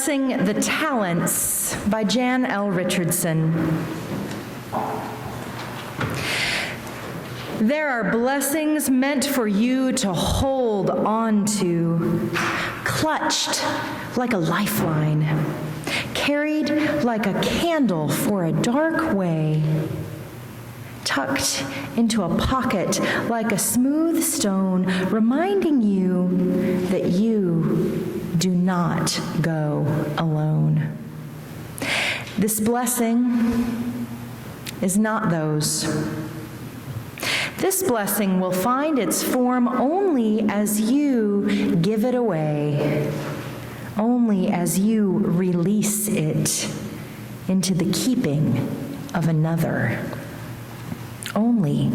Blessing the Talents by Jan L. Richardson. There are blessings meant for you to hold on to, clutched like a lifeline, carried like a candle for a dark way, tucked into a pocket like a smooth stone, reminding you that you do not go alone. This blessing is not those. This blessing will find its form only as you give it away, only as you release it into the keeping of another, only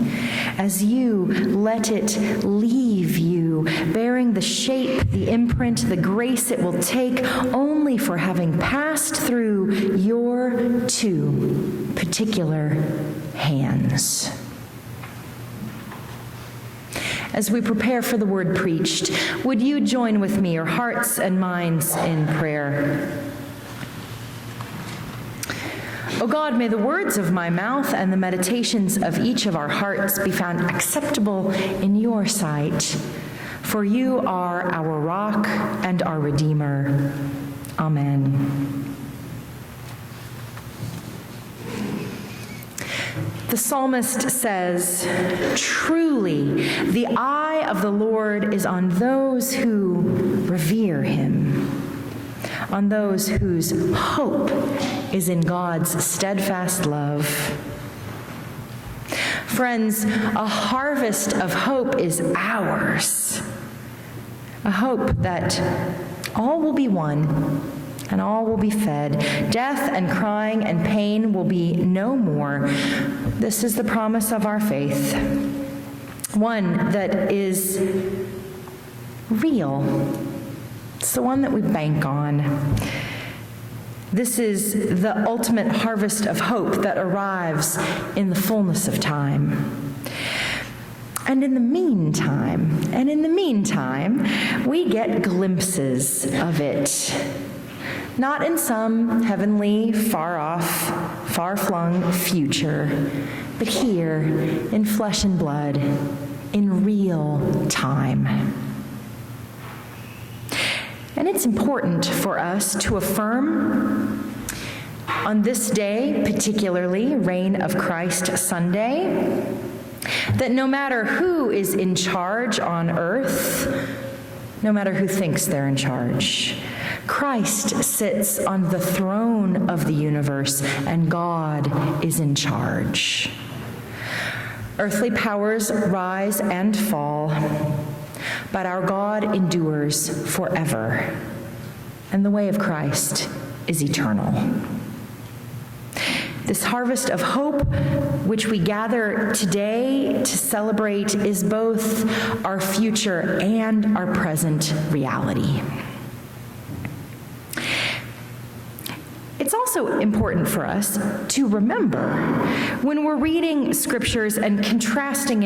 as you let it leave you, bearing the shape, the imprint, the grace it will take, only for having passed through your two particular hands. As we prepare for the word preached, would you join with me, your hearts and minds, in prayer? O God, may the words of my mouth and the meditations of each of our hearts be found acceptable in your sight, for you are our rock and our Redeemer. Amen. The psalmist says, "Truly, the eye of the Lord is on those who revere him, on those whose hope is in God's steadfast love." Friends, a harvest of hope is ours. A hope that all will be one and all will be fed. Death and crying and pain will be no more. This is the promise of our faith, one that is real. It's the one that we bank on. This is the ultimate harvest of hope that arrives in the fullness of time. And in the meantime, we get glimpses of it. Not in some heavenly, far-off, far-flung future, but here in flesh and blood, in real time. And it's important for us to affirm on this day, particularly Reign of Christ Sunday, that no matter who is in charge on earth, no matter who thinks they're in charge, Christ sits on the throne of the universe, and God is in charge. Earthly powers rise and fall, but our God endures forever, and the way of Christ is eternal. This harvest of hope, which we gather today to celebrate, is both our future and our present reality. It's also important for us to remember when we're reading scriptures and contrasting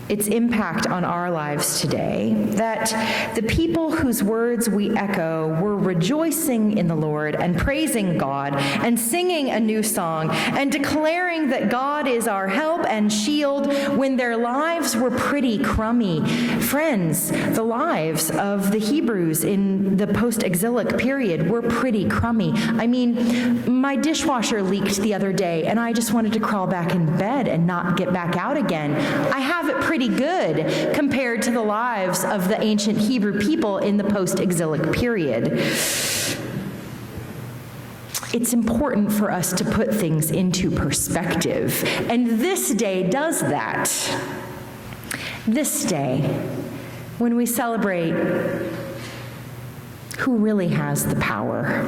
its impact on our lives today, that the people whose words we echo were rejoicing in the Lord and praising God and singing a new song and declaring that God is our help and shield when their lives were pretty crummy. Friends, the lives of the Hebrews in the post-exilic period were pretty crummy. I mean, my dishwasher leaked the other day and I just wanted to crawl back in bed and not get back out again. I have it pretty good compared to the lives of the ancient Hebrew people in the post-exilic period. It's important for us to put things into perspective, and this day does that. This day, when we celebrate who really has the power.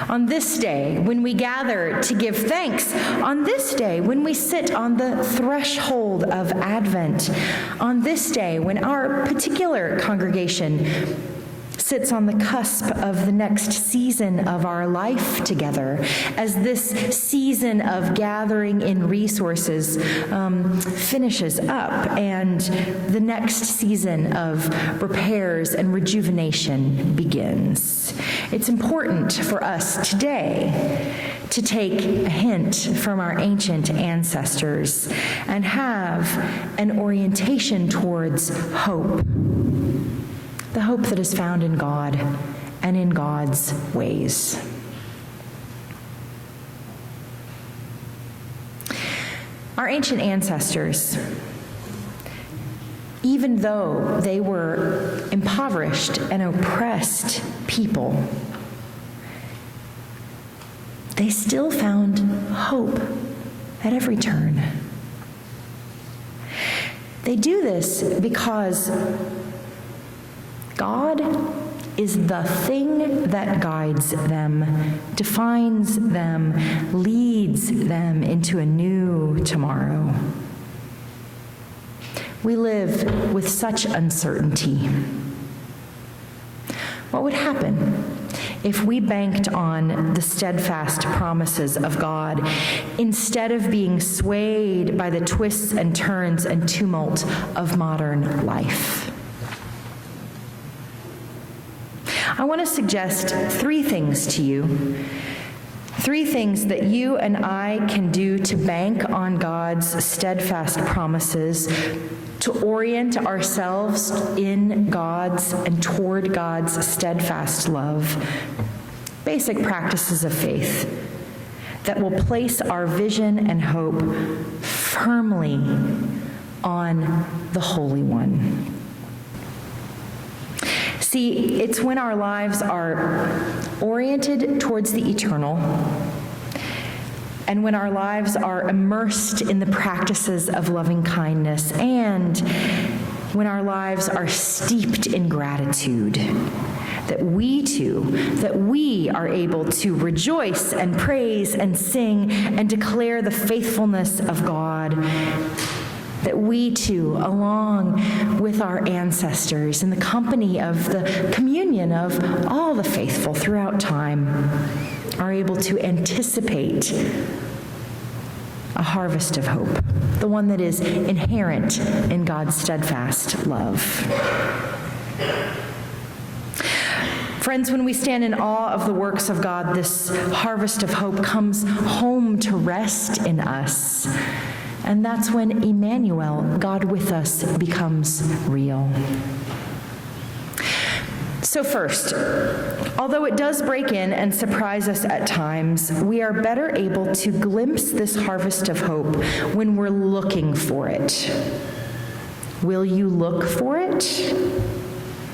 On this day, when we gather to give thanks, on this day, when we sit on the threshold of Advent, on this day, when our particular congregation sits on the cusp of the next season of our life together, as this season of gathering in resources finishes up and the next season of repairs and rejuvenation begins. It's important for us today to take a hint from our ancient ancestors and have an orientation towards hope, the hope that is found in God and in God's ways. Our ancient ancestors, even though they were impoverished and oppressed people, they still found hope at every turn. They do this because God is the thing that guides them, defines them, leads them into a new tomorrow. We live with such uncertainty. What would happen if we banked on the steadfast promises of God instead of being swayed by the twists and turns and tumult of modern life? I want to suggest three things to you. Three things that you and I can do to bank on God's steadfast promises, to orient ourselves in God's and toward God's steadfast love. Basic practices of faith that will place our vision and hope firmly on the Holy One. See, it's when our lives are oriented towards the eternal, and when our lives are immersed in the practices of loving kindness, and when our lives are steeped in gratitude, that we are able to rejoice and praise and sing and declare the faithfulness of God, that we too, along with our ancestors, in the company of the communion of all the faithful throughout time, are able to anticipate a harvest of hope, the one that is inherent in God's steadfast love. Friends, when we stand in awe of the works of God, this harvest of hope comes home to rest in us. And that's when Emmanuel, God with us, becomes real. So first, although it does break in and surprise us at times, we are better able to glimpse this harvest of hope when we're looking for it. Will you look for it?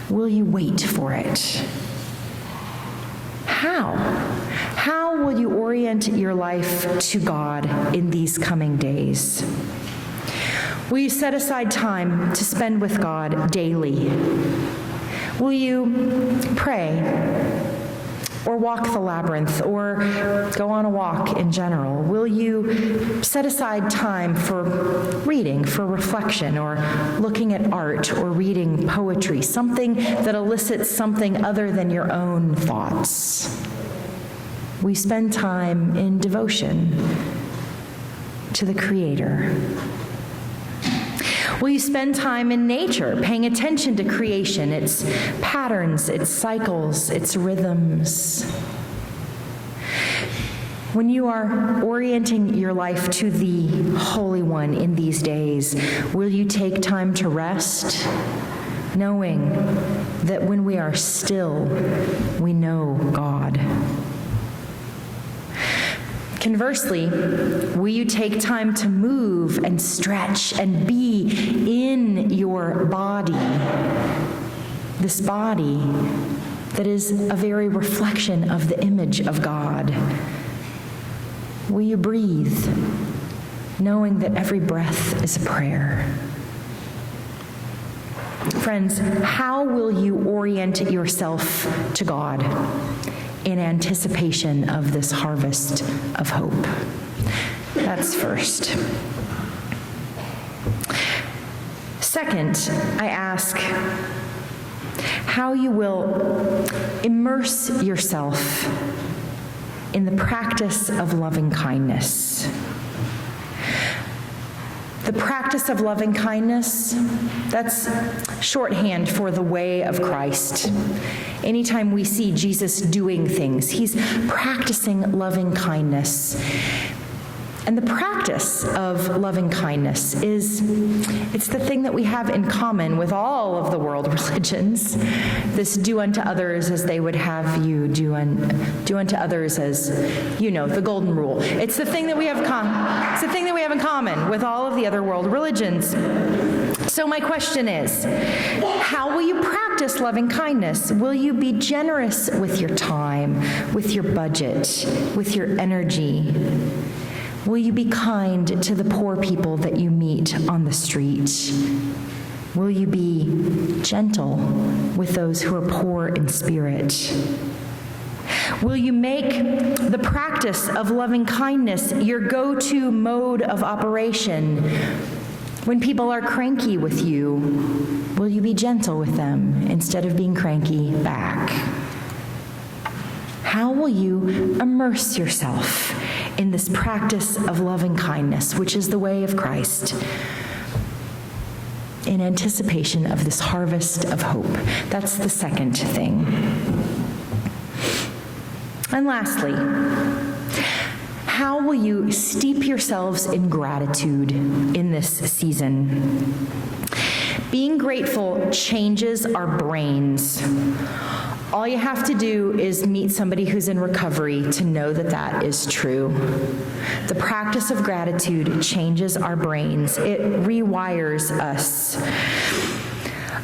Will you wait for it? How? How will you orient your life to God in these coming days? Will you set aside time to spend with God daily? Will you pray or walk the labyrinth or go on a walk in general? Will you set aside time for reading, for reflection, or looking at art or reading poetry, something that elicits something other than your own thoughts? We spend time in devotion to the Creator. Will you spend time in nature, paying attention to creation, its patterns, its cycles, its rhythms? When you are orienting your life to the Holy One in these days, will you take time to rest, knowing that when we are still, we know God? Conversely, will you take time to move and stretch and be in your body, this body that is a very reflection of the image of God? Will you breathe, knowing that every breath is a prayer? Friends, how will you orient yourself to God in anticipation of this harvest of hope? That's first. Second, I ask, how you will immerse yourself in the practice of loving kindness. The practice of loving kindness, that's shorthand for the way of Christ. Anytime we see Jesus doing things, he's practicing loving kindness. And the practice of loving kindness it's the thing that we have in common with all of the world religions. This do unto others as they would have you, do unto others as, the golden rule. It's the thing that we have in common with all of the other world religions. So my question is, how will you practice loving kindness? Will you be generous with your time, with your budget, with your energy? Will you be kind to the poor people that you meet on the street? Will you be gentle with those who are poor in spirit? Will you make the practice of loving kindness your go-to mode of operation? When people are cranky with you, will you be gentle with them instead of being cranky back? How will you immerse yourself in this practice of loving kindness, which is the way of Christ, in anticipation of this harvest of hope? That's the second thing. And lastly, how will you steep yourselves in gratitude in this season? Being grateful changes our brains. All you have to do is meet somebody who's in recovery to know that that is true. The practice of gratitude changes our brains. It rewires us.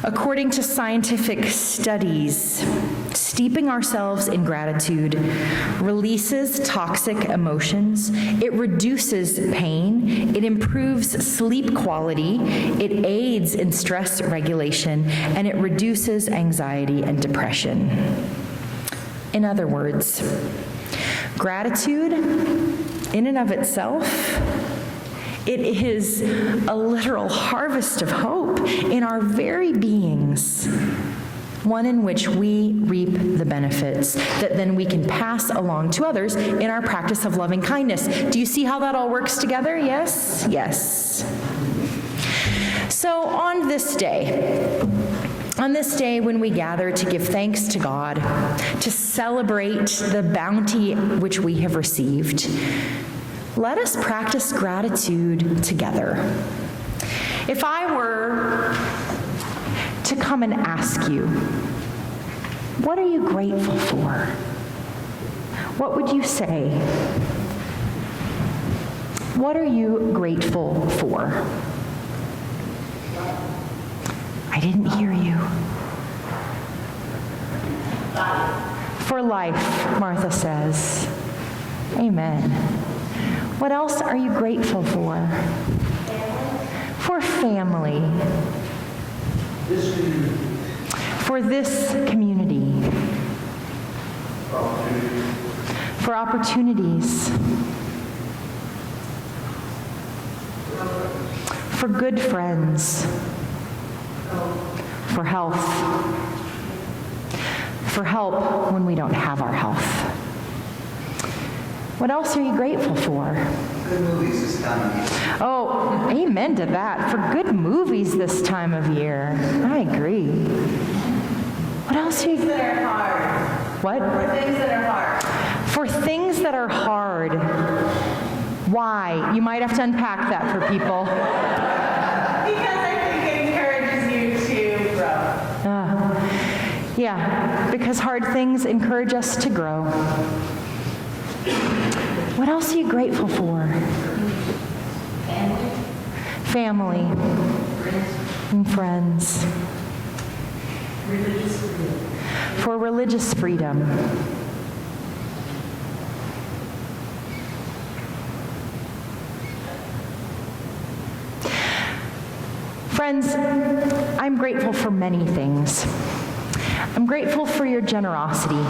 According to scientific studies, steeping ourselves in gratitude releases toxic emotions, it reduces pain, it improves sleep quality, it aids in stress regulation, and it reduces anxiety and depression. In other words, gratitude in and of itself, it is a literal harvest of hope in our very beings, one in which we reap the benefits that then we can pass along to others in our practice of loving kindness. Do you see how that all works together? Yes? Yes. So on this day when we gather to give thanks to God, to celebrate the bounty which we have received, let us practice gratitude together. If I were to come and ask you, what are you grateful for? What would you say? What are you grateful for? I didn't hear you. For life, Martha says. Amen. What else are you grateful for? For family. For this community. For opportunities. For good friends. For health. For help when we don't have our health. What else are you grateful for? Good movies this time of year. Oh, amen to that. For good movies this time of year. I agree. What else are you... Things that are hard. What? For things that are hard. For things that are hard. Why? You might have to unpack that for people. Because I think it encourages you to grow. Yeah, because hard things encourage us to grow. What else are you grateful for? Family. And friends. For religious freedom. Friends, I'm grateful for many things. I'm grateful for your generosity.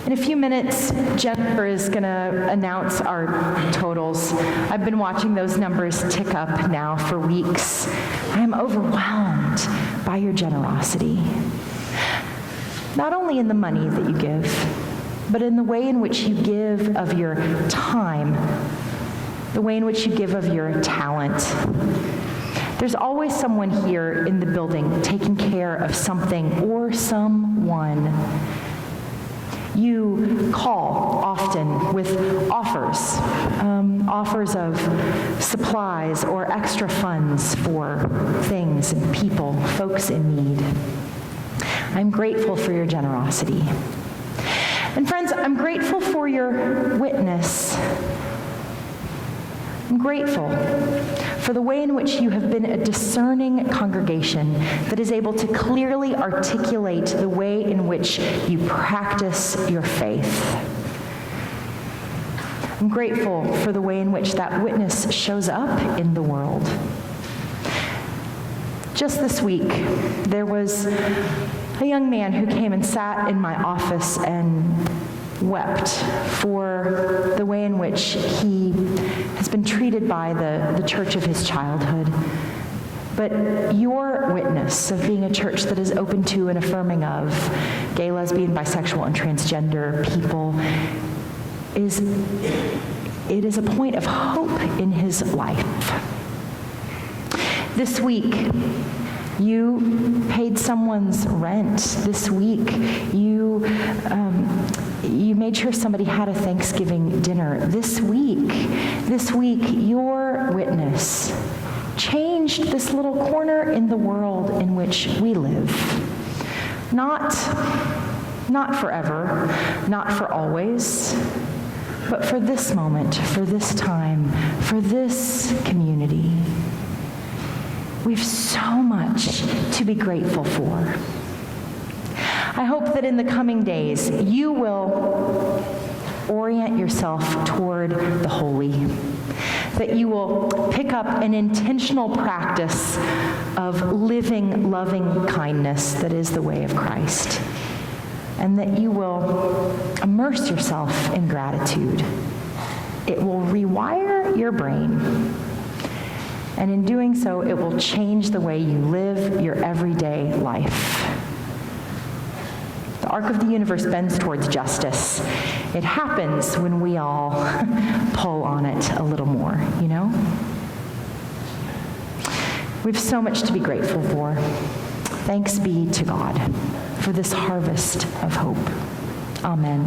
In a few minutes, Jennifer is going to announce our totals. I've been watching those numbers tick up now for weeks. I am overwhelmed by by your generosity. Not only in the money that you give, but in the way in which you give of your time, the way in which you give of your talent. There's always someone here in the building taking care of something or someone. You call often with offers of supplies or extra funds for things and people, folks in need. I'm grateful for your generosity. And friends, I'm grateful for your witness. I'm grateful for the way in which you have been a discerning congregation that is able to clearly articulate the way in which you practice your faith. I'm grateful for the way in which that witness shows up in the world. Just this week, there was a young man who came and sat in my office and wept for the way in which he has been treated by the church of his childhood. But your witness of being a church that is open to and affirming of gay, lesbian, bisexual, and transgender people it is a point of hope in his life. This week, you paid someone's rent. This week, you made sure somebody had a Thanksgiving dinner. This week, your witness changed this little corner in the world in which we live. Not forever, not for always, but for this moment, for this time, for this community. We have so much to be grateful for. I hope that in the coming days, you will orient yourself toward the holy, that you will pick up an intentional practice of living loving kindness that is the way of Christ, and that you will immerse yourself in gratitude. It will rewire your brain. And in doing so, it will change the way you live your everyday life. The arc of the universe bends towards justice. It happens when we all pull on it a little more, you know? We have so much to be grateful for. Thanks be to God for this harvest of hope. Amen.